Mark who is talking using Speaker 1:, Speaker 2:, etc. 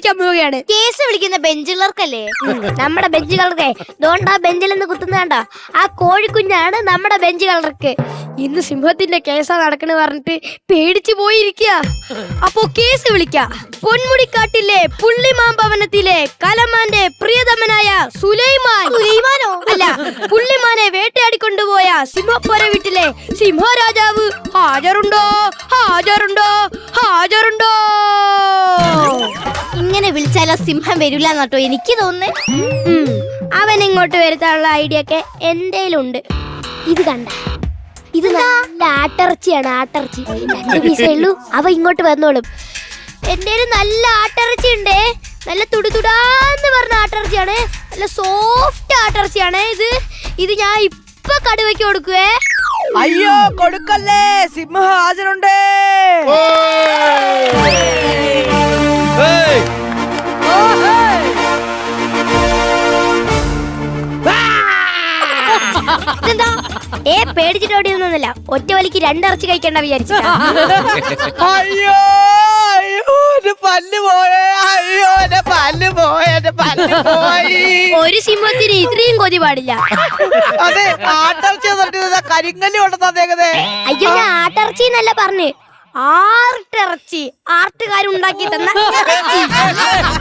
Speaker 1: വിളിക്കാൻ പോവുകയാണ്.
Speaker 2: കേസ് വിളിക്കുന്ന ബെഞ്ചുകാർക്കല്ലേ?
Speaker 1: നമ്മുടെ ബെഞ്ച് കളർക്ക് ദോണ്ടാ ബെഞ്ചിൽ നിന്ന് കുത്തുന്നതാണ്ട ആ കോഴിക്കുഞ്ഞാണ് നമ്മുടെ ബെഞ്ച് കളർക്ക്. ഇന്ന് സിംഹത്തിന്റെ കേസാ നടക്കണ പറഞ്ഞിട്ട് പേടിച്ചു പോയിരിക്കുക. അപ്പോ കേസ് വിളിക്ക. പൊന്മുടിക്കാട്ടിലെ പുള്ളിമാമ്പവനത്തിലെ കലമാന്റെ പ്രിയതമനായ സുലൈമാനോ അല്ല, പുള്ളിമാനെ വേട്ടയാടിക്കൊണ്ടുപോയ സിംഹപ്പുര വീട്ടിലെ സിംഹരാജാവ് ഹാജറുണ്ടോ?
Speaker 2: ഇങ്ങനെ വിളിച്ചാലോ സിംഹം വരില്ല എന്നട്ടോ എനിക്ക് തോന്നുന്നു.
Speaker 1: അവൻ ഇങ്ങോട്ട് വരുത്താനുള്ള ഐഡിയ ഒക്കെ എന്റെ ഉണ്ട്. ഇത് കണ്ട, ഇത് നല്ല ആട്ടിറച്ചിയാണ്. ആട്ടിറച്ചി 2 പീസേ ഉള്ളൂ. അവ ഇങ്ങോട്ട് വന്നോളും. എന്റെ നല്ല ആട്ടിറച്ചി ഉണ്ടേ. നല്ല തുടുതുടാന്ന് പറഞ്ഞ ആട്ടിറച്ചിയാണ്. നല്ല സോഫ്റ്റ് ആട്ടിറച്ചിയാണ്. ഇത് ഞാൻ ഇപ്പൊ കടുവയ്ക്ക് കൊടുക്കുവേ.
Speaker 3: അയ്യോ കൊടുക്കല്ലേ, സിംഹ ഹാജരുണ്ട്.
Speaker 1: പേടിച്ചിട്ട് ഓടിയൊന്നുമില്ല. ഒറ്റ വലിക്ക് 2 ഇറച്ചി കഴിക്കണ്ട വിചാരിച്ചു.
Speaker 3: അയ്യോ അയ്യോ എന്റെ പല്ല് പോയേ, അയ്യോ എന്റെ പല്ല് പോയി.
Speaker 1: ഒരു സിംഹത്തിന് ഇത്രയും കൊതി പാടില്ല.
Speaker 3: അതെ, ആട്ടിറച്ചി കരിങ്കല്ലി കൊണ്ടുതന്നേക്കതേ.
Speaker 1: അയ്യോ, ഞാൻ ആട്ടിറച്ചി എന്നല്ല പറഞ്ഞ്, ആർട്ടിറച്ചി. ആർട്ടുകാരുണ്ടാക്കി തന്ന ഇറച്ചി.